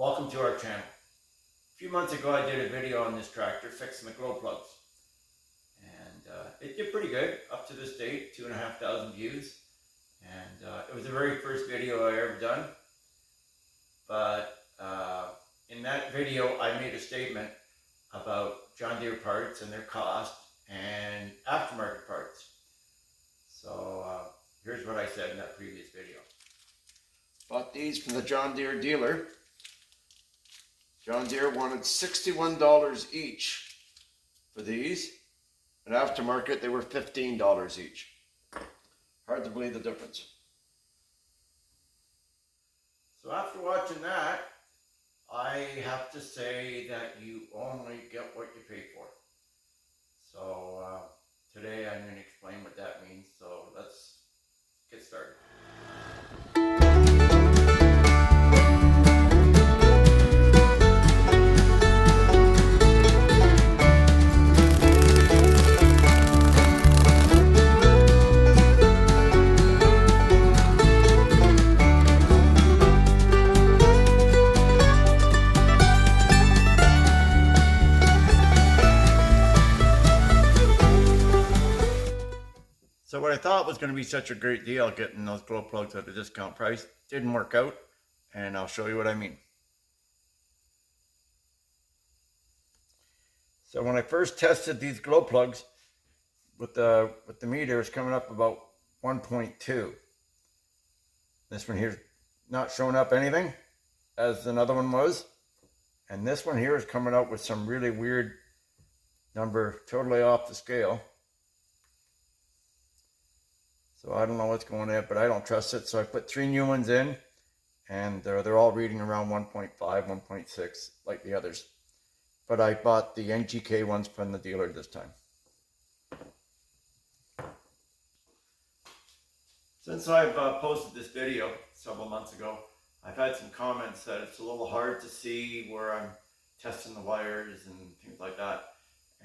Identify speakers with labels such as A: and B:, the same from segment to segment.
A: Welcome to our channel. A few months ago I did a video on this tractor fixing the glow plugs, and it did pretty good up to this date, 2,500 views, and it was the very first video I ever done. But in that video I made a statement about John Deere parts and their cost and aftermarket parts. So here's what I said in that previous video. Bought these from the John Deere dealer. John Deere wanted $61 each for these. At aftermarket, they were $15 each. Hard to believe the difference. So after watching that, I have to say that you only get what you pay for. So today I'm going to explain what that means. So let's get started. So what I thought was going to be such a great deal, getting those glow plugs at a discount price, didn't work out, and I'll show you what I mean. So when I first tested these glow plugs with the meter, it's coming up about 1.2. This one here's not showing up anything, as another one was, and this one here is coming out with some really weird number, totally off the scale. So I don't know what's going on, but I don't trust it. So I put 3 new ones in, and they're all reading around 1.5, 1.6 like the others. But I bought the NGK ones from the dealer this time. Since I've posted this video several months ago, I've had some comments that it's a little hard to see where I'm testing the wires and things like that.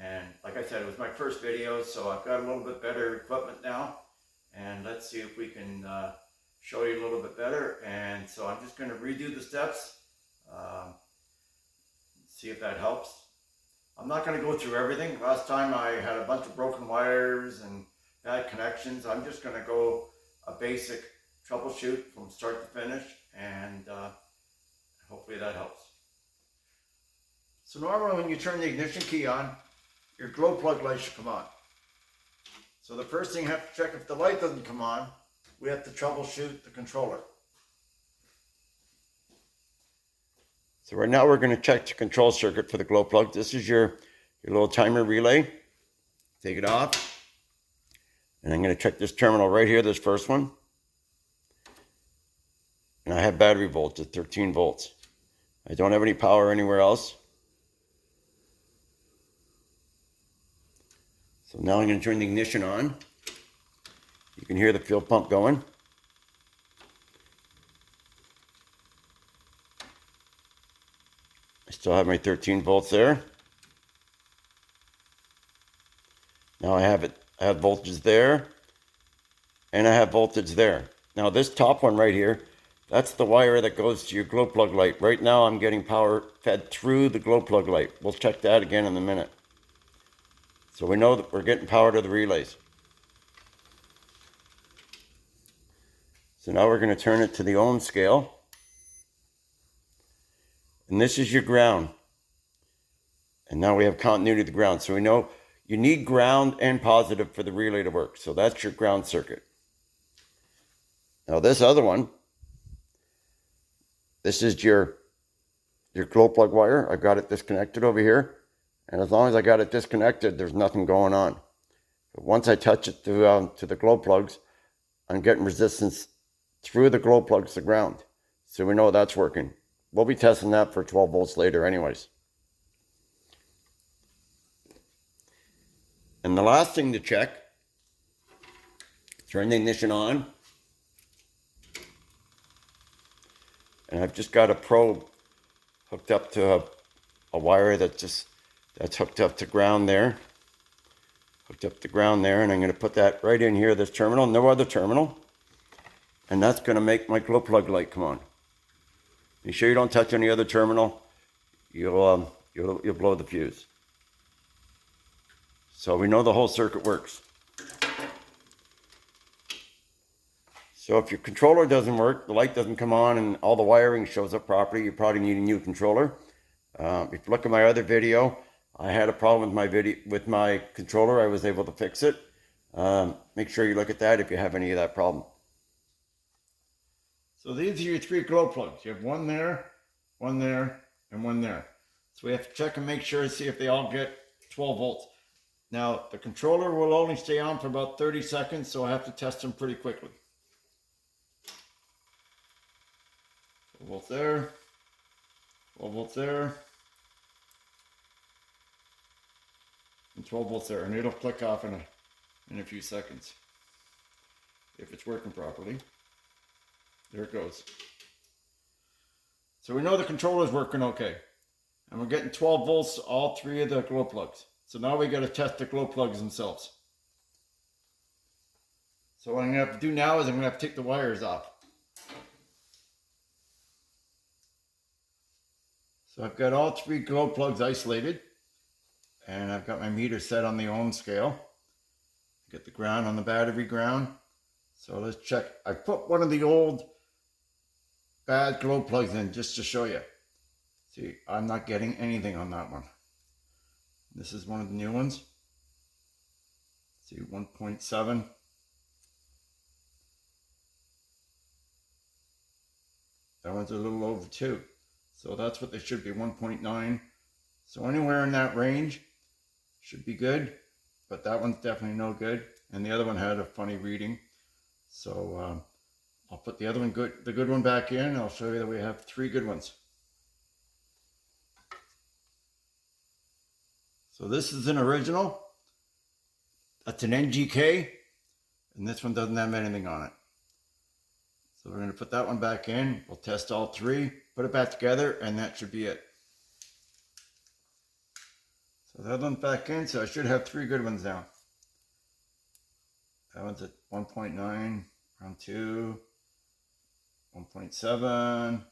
A: And like I said, it was my first video, so I've got a little bit better equipment now. And let's see if we can show you a little bit better. And so I'm just going to redo the steps, see if that helps. I'm not going to go through everything. Last time I had a bunch of broken wires and bad connections. I'm just going to go a basic troubleshoot from start to finish, and hopefully that helps. So normally when you turn the ignition key on, your glow plug light should come on. So the first thing you have to check, if the light doesn't come on, we have to troubleshoot the controller. So right now we're going to check the control circuit for the glow plug. This is your little timer relay. Take it off. And I'm going to check this terminal right here, this first one. And I have battery voltage at 13 volts. I don't have any power anywhere else. So now I'm going to turn the ignition on. You can hear the fuel pump going. I still have my 13 volts there. Now I have voltage there, and I have voltage there. Now this top one right here, that's the wire that goes to your glow plug light. Right now I'm getting power fed through the glow plug light. We'll check that again in a minute. So we know that we're getting power to the relays. So now we're going to turn it to the ohm scale. And this is your ground. And now we have continuity of the ground. So we know you need ground and positive for the relay to work. So that's your ground circuit. Now this other one, this is your glow plug wire. I've got it disconnected over here. And as long as I got it disconnected, there's nothing going on. But once I touch it to the glow plugs, I'm getting resistance through the glow plugs to ground. So we know that's working. We'll be testing that for 12 volts later anyways. And the last thing to check, turn the ignition on. And I've just got a probe hooked up to a wire that's hooked up to ground there. Hooked up to ground there, and I'm going to put that right in here, this terminal, no other terminal. And that's going to make my glow plug light come on. Make sure you don't touch any other terminal. You'll blow the fuse. So we know the whole circuit works. So if your controller doesn't work, the light doesn't come on, and all the wiring shows up properly, you probably need a new controller. If you look at my other video, I had a problem with my controller. I was able to fix it. Make sure you look at that if you have any of that problem. So these are your 3 glow plugs. You have one there, and one there. So we have to check and make sure and see if they all get 12 volts. Now, the controller will only stay on for about 30 seconds, so I have to test them pretty quickly. 12 volts there, 12 volts there, and 12 volts there, and it'll click off in a few seconds if it's working properly. There it goes. So we know the controller is working okay, and we're getting 12 volts to all 3 of the glow plugs. So now we got to test the glow plugs themselves. So what I'm going to have to do now is I'm going to have to take the wires off. So I've got all 3 glow plugs isolated, and I've got my meter set on the ohm scale. Get the ground on the battery ground. So let's check. I put one of the old bad glow plugs in just to show you. See, I'm not getting anything on that one. This is one of the new ones. See, 1.7. That one's a little over 2. So that's what they should be, 1.9. So anywhere in that range should be good, but that one's definitely no good. And the other one had a funny reading. So I'll put the other one, the good one back in. I'll show you that we have 3 good ones. So this is an original. That's an NGK, and this one doesn't have anything on it. So we're going to put that one back in. We'll test all 3, put it back together, and that should be it. So that one's back in, so I should have 3 good ones now. That one's at 1.9, round 2, 1.7,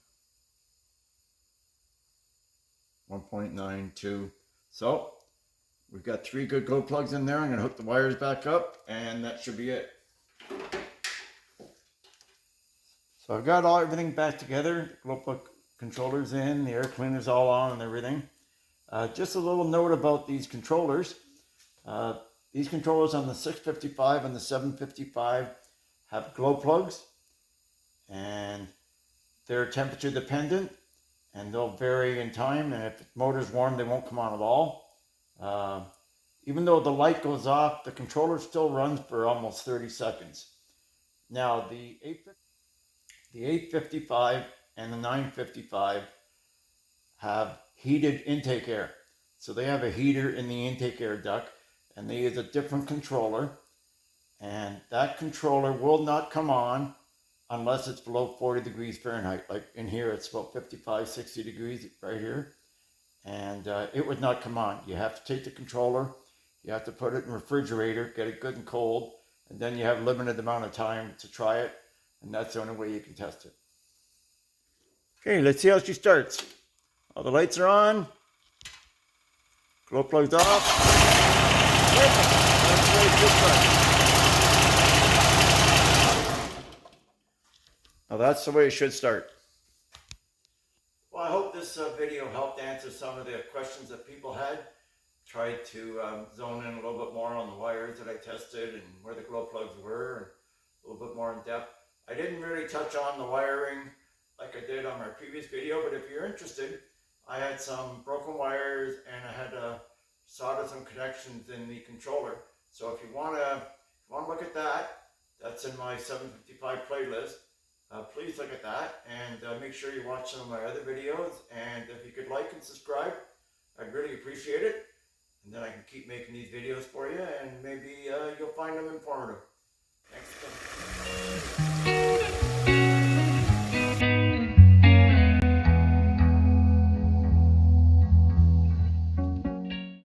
A: 1.92. So we've got 3 good glow plugs in there. I'm going to hook the wires back up, and that should be it. So I've got everything back together. Glow plug controllers in, the air cleaner's all on and everything. Just a little note about these controllers. These controllers on the 655 and the 755 have glow plugs, and they're temperature dependent, and they'll vary in time, and if the motor's warm, they won't come on at all. Even though the light goes off, the controller still runs for almost 30 seconds. Now, the 855 and the 955 have heated intake air. So they have a heater in the intake air duct, and they use a different controller. And that controller will not come on unless it's below 40 degrees Fahrenheit. Like in here, it's about 55, 60 degrees right here. And it would not come on. You have to take the controller, you have to put it in the refrigerator, get it good and cold, and then you have a limited amount of time to try it, and that's the only way you can test it. Okay, let's see how she starts. All the lights are on, glow plugs off. Perfect. That's the way it should start. Now that's the way it should start. Well, I hope this video helped answer some of the questions that people had. Tried to zone in a little bit more on the wires that I tested and where the glow plugs were, and a little bit more in depth. I didn't really touch on the wiring like I did on my previous video, but if you're interested, I had some broken wires and I had to solder some connections in the controller. So if you want to look at that, that's in my 755 playlist. Please look at that, and make sure you watch some of my other videos, and if you could like and subscribe, I'd really appreciate it, and then I can keep making these videos for you, and maybe you'll find them informative.